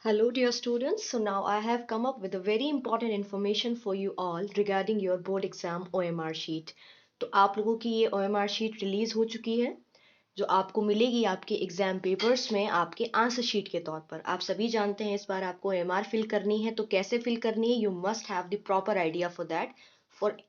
Hello dear students, so now I have come up with a very important information for you all regarding your board exam OMR sheet. तो आप लोगों की ये OMR sheet release हो चुकी है जो आपको मिलेगी आपके एग्जाम पेपर्स में आपके आंसर शीट के तौर पर। आप सभी जानते हैं इस बार आपको OMR फिल करनी है, तो कैसे फिल करनी है, you must have the proper idea for that, for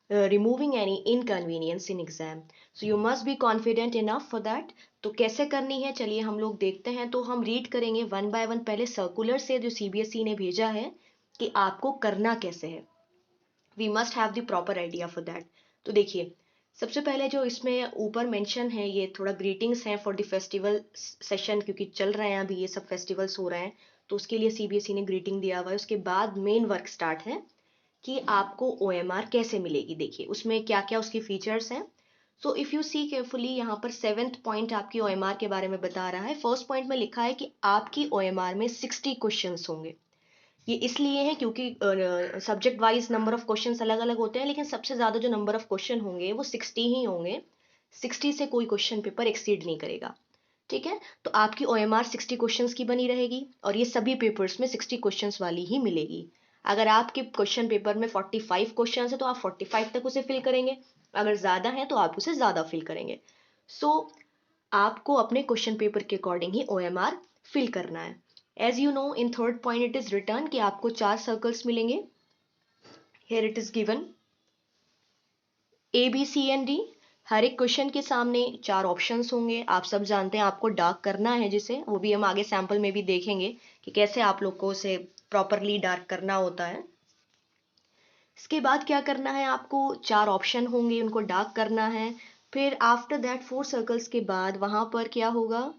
removing any inconvenience in exam, so you must be confident enough for that। तो कैसे करनी है चलिए हम लोग देखते हैं। तो हम रीड करेंगे वन बाय वन, पहले सर्कुलर से जो सीबीएसई ने भेजा है कि आपको करना कैसे है। We must have the proper idea for that. तो देखिए, सबसे पहले जो इसमें ऊपर मेंशन है ये थोड़ा ग्रीटिंग्स हैं फॉर द फेस्टिवल सेशन, क्योंकि चल रहे हैं अभी ये सब फेस्टिवल्स हो रहे हैं, तो उसके लिए सीबीएसई ने ग्रीटिंग दिया हुआ है। उसके बाद मेन वर्क स्टार्ट है कि आपको OMR कैसे मिलेगी। देखिए उसमें क्या क्या उसकी फीचर्स हैं। So if you see carefully, यहाँ पर 7th पॉइंट आपकी OMR के बारे में बता रहा है। फर्स्ट पॉइंट में लिखा है कि आपकी OMR में 60 क्वेश्चंस होंगे। ये इसलिए है क्योंकि subject wise number of questions अलग अलग होते हैं, लेकिन सबसे ज्यादा जो नंबर ऑफ क्वेश्चन होंगे वो 60 ही होंगे। 60 से कोई क्वेश्चन पेपर एक्सीड नहीं करेगा। ठीक है, तो आपकी OMR 60 क्वेश्चंस की बनी रहेगी और ये सभी पेपर्स में 60 क्वेश्चंस वाली ही मिलेगी। अगर आपके क्वेश्चन पेपर में 45 क्वेश्चन है तो आप 45 तक उसे फिल करेंगे, अगर ज्यादा है तो आप उसे ज्यादा फिल करेंगे। सो आपको अपने क्वेश्चन पेपर के अकॉर्डिंग ही OMR फिल करना है। As you know, in third point it is written कि आपको 4 सर्कल्स मिलेंगे। Here it is given ABCD। हर एक क्वेश्चन के सामने 4 ऑप्शंस होंगे। आप सब जानते हैं आपको डार्क करना है, जिसे वो भी हम आगे सैंपल में भी देखेंगे कि कैसे आप लोग को उसे प्रॉपरली डार्क करना होता है। इसके बाद क्या करना है, आपको 4 ऑप्शन होंगे, उनको डार्क करना है। फिर आफ्टर दैट 4 सर्कल्स के बाद वहां पर क्या होगा,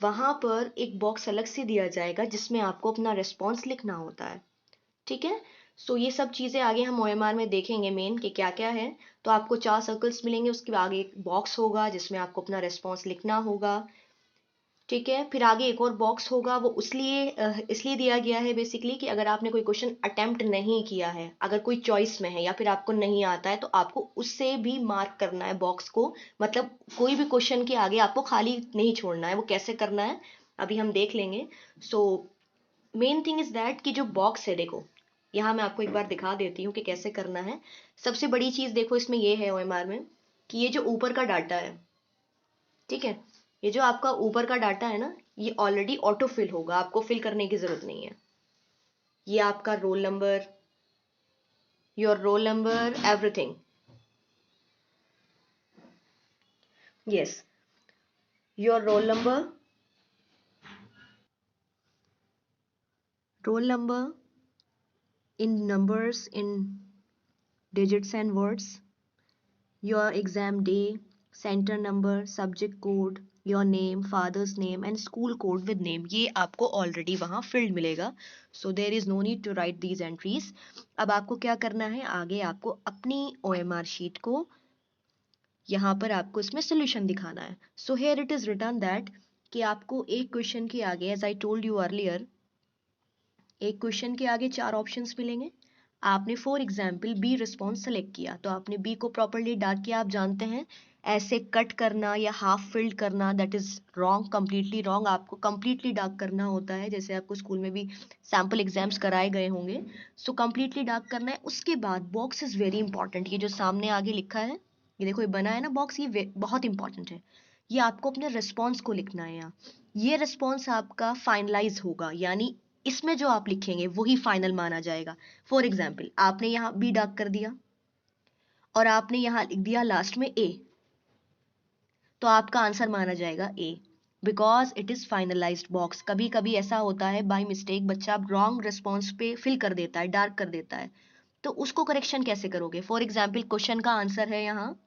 वहां पर एक बॉक्स अलग से दिया जाएगा जिसमें आपको अपना रिस्पॉन्स लिखना होता है। ठीक है, सो ये सब चीजें आगे हम OMR में देखेंगे मेन कि क्या क्या है। तो आपको 4 सर्कल्स मिलेंगे, उसके आगे एक बॉक्स होगा जिसमें आपको अपना रिस्पॉन्स लिखना होगा। ठीक है, फिर आगे एक और बॉक्स होगा, वो इसलिए दिया गया है बेसिकली कि अगर आपने कोई क्वेश्चन अटेम्प्ट नहीं किया है, अगर कोई चॉइस में है या फिर आपको नहीं आता है, तो आपको उससे भी मार्क करना है बॉक्स को। मतलब कोई भी क्वेश्चन के आगे आपको खाली नहीं छोड़ना है। वो कैसे करना है अभी हम देख लेंगे। So main thing is that कि जो बॉक्स है, देखो यहाँ मैं आपको एक बार दिखा देती हूँ कि कैसे करना है। सबसे बड़ी चीज देखो इसमें ये है OMR में कि ये जो ऊपर का डाटा है, ठीक है, ये जो आपका ऊपर का डाटा है ना, ये ऑलरेडी ऑटो फिल होगा, आपको फिल करने की जरूरत नहीं है। ये आपका roll number, your roll number, everything. Yes, your roll number in numbers, in digits and words, your exam day, center number, subject code, your name, father's name and school code with name, ये आपको already वहाँ field मिलेगा। So there is no need to write these entries. अब आपको क्या करना है, आगे आपको अपनी OMR शीट को यहाँ पर आपको इसमें सोल्यूशन दिखाना है। So here it is written that कि आपको एक क्वेश्चन के आगे, as I told you earlier, एक क्वेश्चन के आगे 4 ऑप्शंस मिलेंगे। आपने for example B response select किया, तो आपने बी को प्रॉपरली डार्क किया। आप जानते हैं ऐसे कट करना या हाफ फिल्ड करना, that is wrong, completely wrong. आपको कंप्लीटली डार्क करना होता है, जैसे आपको स्कूल में भी सैम्पल एग्जाम्स कराए गए होंगे। सो कंप्लीटली डार्क करना है। उसके बाद बॉक्स इज वेरी इंपॉर्टेंट। ये जो सामने आगे लिखा है, ये देखो ये बना है ना बॉक्स, ये बहुत इंपॉर्टेंट है। ये आपको अपने रिस्पॉन्स को लिखना है यहाँ। ये रिस्पॉन्स आपका फाइनलाइज होगा, यानी इसमें जो आप लिखेंगे वही फाइनल माना जाएगा। फॉर एग्जाम्पल आपने यहाँ बी डार्क कर दिया और आपने यहाँ लिख दिया लास्ट में ए, तो आपका आंसर माना जाएगा A, because it is finalized box. कभी कभी ऐसा होता है बाय मिस्टेक बच्चा रॉन्ग रिस्पॉन्स पे फिल कर देता है, डार्क कर देता है, तो उसको करेक्शन कैसे करोगे। फॉर एग्जाम्पल क्वेश्चन का आंसर है यहाँ,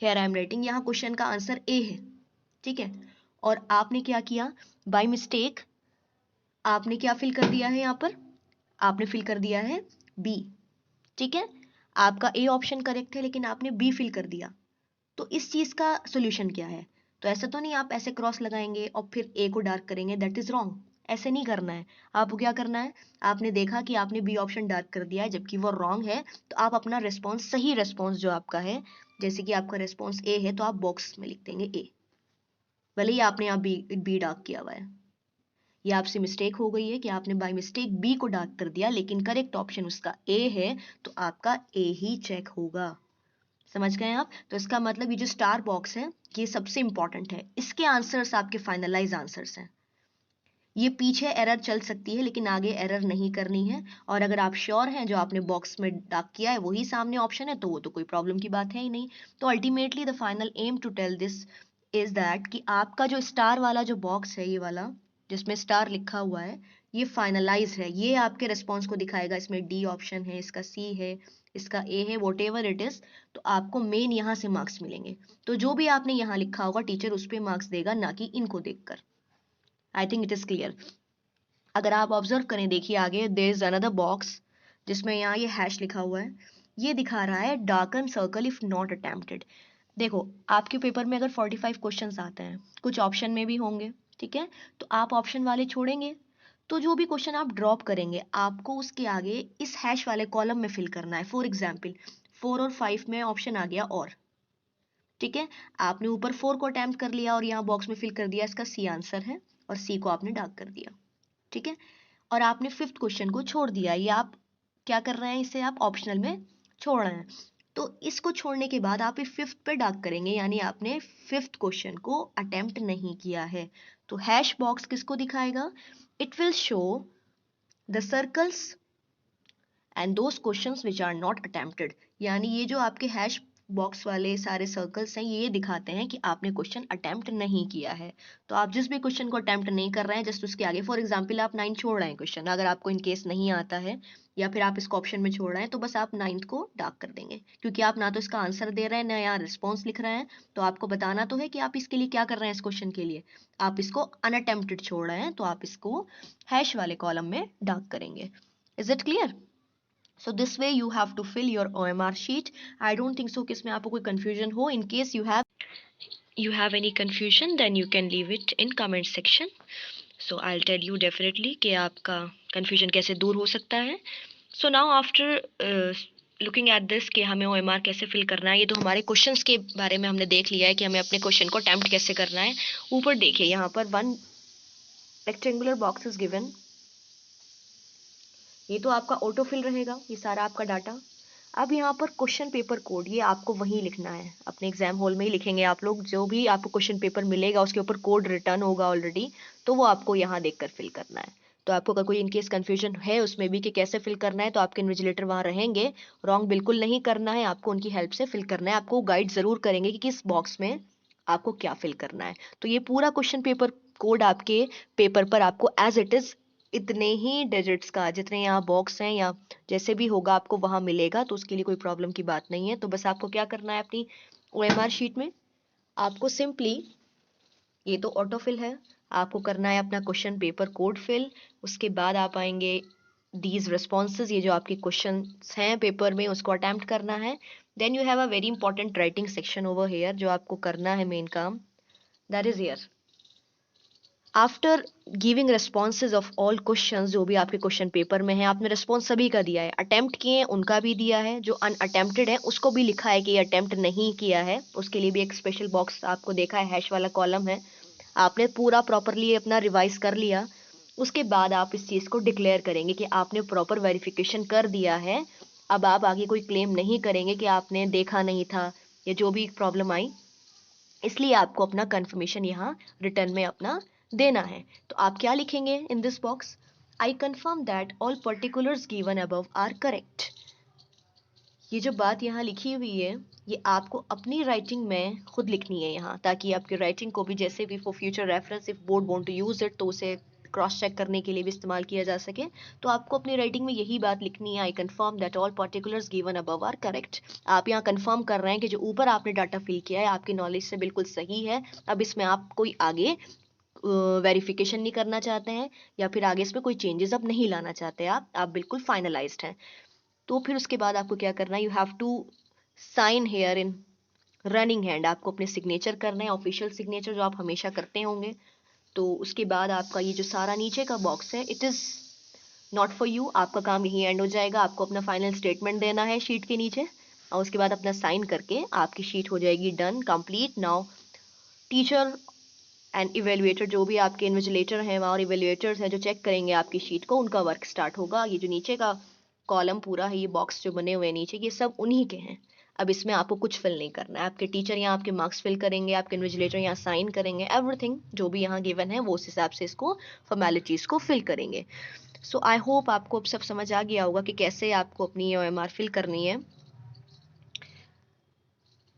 हेयर आई एम राइटिंग, यहाँ क्वेश्चन का आंसर ए है, ठीक है, और आपने क्या किया, बाय मिस्टेक आपने क्या फिल कर दिया है, यहाँ पर आपने फिल कर दिया है बी। ठीक है, आपका ए ऑप्शन करेक्ट है लेकिन आपने बी फिल कर दिया, तो इस चीज का सोल्यूशन क्या है। तो ऐसा तो नहीं आप ऐसे क्रॉस लगाएंगे और फिर ए को डार्क करेंगे, दैट इज रॉन्ग। ऐसे नहीं करना है। आपको क्या करना है, आपने देखा कि आपने बी ऑप्शन डार्क कर दिया है जबकि वो रॉन्ग है, तो आप अपना रिस्पॉन्स, सही रिस्पॉन्स जो आपका है, जैसे कि आपका रिस्पॉन्स ए है, तो आप बॉक्स में लिख देंगे ए, भले ही आपने यहाँ बी डार्क किया हुआ है। ये आपसे मिस्टेक हो गई है कि आपने बाय मिस्टेक बी को डार्क कर दिया, लेकिन करेक्ट ऑप्शन उसका ए है, तो आपका ए ही चेक होगा। समझ गए आप? तो इसका मतलब ये जो स्टार बॉक्स है ये सबसे इंपॉर्टेंट है, इसके आंसर्स आपके फाइनलाइज आंसर्स हैं। ये पीछे एरर चल सकती है लेकिन आगे एरर नहीं करनी है, और अगर आप श्योर हैं जो आपने बॉक्स में डार्क किया है वही सामने ऑप्शन है तो वो तो कोई प्रॉब्लम की बात है ही नहीं। तो ultimately the final aim to tell this is that कि आपका जो स्टार वाला जो बॉक्स है, ये वाला जिसमें स्टार लिखा हुआ है, ये फाइनलाइज है, ये आपके रिस्पॉन्स को दिखाएगा। इसमें डी ऑप्शन है, इसका सी है, इसका ए है, वॉट एवर इट इज, तो आपको मेन यहाँ से मार्क्स मिलेंगे। तो जो भी आपने यहाँ लिखा होगा टीचर उस पर मार्क्स देगा, ना कि इनको देखकर। I think it is clear. अगर आप ऑब्जर्व करें, देखिए आगे देयर इज अनदर बॉक्स जिसमें यहाँ ये हैश लिखा हुआ है, ये दिखा रहा है darken circle if not attempted. देखो आपके पेपर में अगर 45 क्वेश्चंस आते हैं, कुछ ऑप्शन में भी होंगे, ठीक है, तो आप ऑप्शन वाले छोड़ेंगे, तो जो भी क्वेश्चन आप ड्रॉप करेंगे आपको उसके आगे इस हैश वाले कॉलम में फिल करना है। फॉर एग्जाम्पल 4 और 5 में ऑप्शन आ गया और, ठीक है, आपने ऊपर 4 को अटेम्प्ट कर लिया और यहाँ बॉक्स में फिल कर दिया, इसका सी आंसर है, और सी को आपने डार्क कर दिया, ठीक है, और आपने फिफ्थ क्वेश्चन को छोड़ दिया, ये आप क्या कर रहे हैं, इसे आप ऑप्शनल में छोड़ रहे हैं। तो इसको छोड़ने के बाद आप फिफ्थ पे डार्क करेंगे, यानी आपने फिफ्थ क्वेश्चन को अटेम्प्ट नहीं किया है। तो हैश बॉक्स किसको दिखाएगा? It will show the circles and those questions which are not attempted, यानी ये जो आपके हैश बॉक्स वाले सारे सर्कल्स हैं ये दिखाते हैं कि आपने क्वेश्चन अटेम्प्ट नहीं किया है। तो आप जिस भी क्वेश्चन को अटेम्प्ट नहीं कर रहे हैं जस्ट उसके आगे, फॉर एग्जांपल आप 9 छोड़ रहे हैं क्वेश्चन, अगर आपको इन केस नहीं आता है या फिर आप इसको ऑप्शन में छोड़ रहे हैं, तो बस आप 9th को डार्क कर देंगे, क्योंकि आप ना तो इसका आंसर दे रहे हैं ना यहाँ रिस्पॉन्स लिख रहे हैं, तो आपको बताना तो है कि आप इसके लिए क्या कर रहे हैं, इस क्वेश्चन के लिए आप इसको अनअटेम्प्टेड छोड़ रहे हैं, तो आप इसको हैश वाले कॉलम में डार्क करेंगे। Is it clear? So this way you have to fill your OMR sheet. I don't think so कि इसमें आपको कोई confusion हो. In case you have any confusion, then you can leave it in comment section. So I'll tell you definitely कि आपका confusion कैसे दूर हो सकता है. So now after looking at this कि हमें OMR कैसे fill करना है, ये तो हमारे questions के बारे में हमने देख लिया है कि हमें अपने question को attempt कैसे करना है. ऊपर देखिए यहाँ पर one rectangular box is given. ये तो आपका ऑटो फिल रहेगा, ये सारा आपका डाटा। अब यहाँ पर क्वेश्चन पेपर कोड, ये आपको वहीं लिखना है, अपने एग्जाम हॉल में ही लिखेंगे आप लोग, जो भी आपको क्वेश्चन पेपर मिलेगा उसके ऊपर कोड रिटर्न होगा ऑलरेडी, तो वो आपको यहाँ देखकर फिल करना है। तो आपको अगर कोई इनकेस कंफ्यूजन है उसमें भी कि कैसे फिल करना है, तो आपके इन्विजिलेटर वहाँ रहेंगे, रॉन्ग बिल्कुल नहीं करना है, आपको उनकी हेल्प से फिल करना है, आपको गाइड जरूर करेंगे कि किस बॉक्स में आपको क्या फिल करना है। तो ये पूरा क्वेश्चन पेपर कोड आपके पेपर पर आपको एज इट इज इतने ही डिजिट्स का, जितने यहाँ बॉक्स हैं या जैसे भी होगा आपको वहां मिलेगा, तो उसके लिए कोई प्रॉब्लम की बात नहीं है। तो बस आपको क्या करना है, अपनी OMR शीट में आपको सिंपली, ये तो ऑटो फिल है, आपको करना है अपना क्वेश्चन पेपर कोड फिल, उसके बाद आप आएंगे दीज रिस्पॉन्सेज, ये जो आपके क्वेश्चन हैं पेपर में उसको अटेम्प्ट करना है। Then you have a very important writing section over here, जो आपको करना है मेन काम, that is here. After giving responses of all question, जो भी आपके क्वेश्चन पेपर में है, आपने रेस्पॉन्स सभी का दिया है, अटेम्प्ट किए हैं उनका भी दिया है, जो अनअटेम्प्टेड है उसको भी लिखा है कि ये अटेम्प्ट नहीं किया है, उसके लिए भी एक स्पेशल बॉक्स आपको देखा है, हैश वाला कॉलम है। आपने पूरा प्रॉपरली अपना रिवाइज कर लिया, उसके बाद आप इस चीज़ को डिक्लेयर करेंगे कि आपने प्रॉपर वेरिफिकेशन कर दिया है। अब आप आगे कोई क्लेम नहीं करेंगे कि आपने देखा नहीं था या जो भी प्रॉब्लम आई, इसलिए आपको अपना कंफर्मेशन यहाँ रिटर्न में अपना देना है। तो आप क्या लिखेंगे in this box? I confirm that all particulars given above are correct. ये जो बात यहाँ लिखी हुई है ये आपको अपनी राइटिंग में खुद लिखनी है यहाँ, ताकि आपकी राइटिंग को भी जैसे भी for future reference if board want to use it, तो उसे क्रॉस चेक करने के लिए भी इस्तेमाल किया जा सके। तो आपको अपनी राइटिंग में यही बात लिखनी है, I confirm that all particulars given above are correct. आप यहाँ कंफर्म कर रहे हैं कि जो ऊपर आपने डाटा फिल किया है आपकी नॉलेज से बिल्कुल सही है। अब इसमें आप कोई आगे वेरिफिकेशन नहीं करना चाहते हैं या फिर आगे इसमें कोई चेंजेस अब नहीं लाना चाहते, आप बिल्कुल फाइनलाइज्ड हैं। तो फिर उसके बाद आपको क्या करना है, you have to sign here in running hand, आपको अपने सिग्नेचर करना है, ऑफिशियल सिग्नेचर जो आप हमेशा करते होंगे। तो उसके बाद आपका ये जो सारा नीचे का बॉक्स है it is not for you, आपका काम यही एंड हो जाएगा। आपको अपना फाइनल स्टेटमेंट देना है शीट के नीचे, और उसके बाद अपना साइन करके आपकी शीट हो जाएगी done complete. Now teacher and evaluator जो भी आपके इन्विजिलेटर हैं और इवेल्युएटर्स हैं जो चेक करेंगे आपकी शीट को, उनका वर्क स्टार्ट होगा। ये जो नीचे का कॉलम पूरा है, ये बॉक्स जो बने हुए हैं नीचे, ये सब उन्हीं के हैं। अब इसमें आपको कुछ फिल नहीं करना है। आपके टीचर यहाँ आपके मार्क्स फिल करेंगे, आपके इन्विजिलेटर यहाँ साइन करेंगे, एवरीथिंग जो भी यहाँ गिवन है वो उस हिसाब से इसको फॉर्मेलिटीज को फिल करेंगे। सो आई होप आपको अब सब समझ आ गया होगा कि कैसे आपको अपनी OMR फिल करनी है।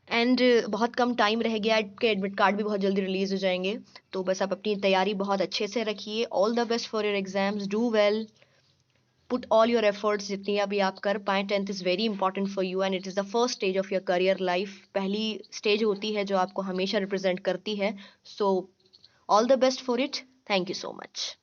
एंड बहुत कम टाइम रह गया, आपके एडमिट कार्ड भी बहुत जल्दी रिलीज हो जाएंगे। तो बस आप अपनी तैयारी बहुत अच्छे से रखिए। All the best for your exams, do well, put all your efforts जितनी अभी आप कर पाए। 10th is very important for you and it is the first stage of your career life. पहली स्टेज होती है जो आपको हमेशा रिप्रेजेंट करती है। So all the best for it. Thank you so much.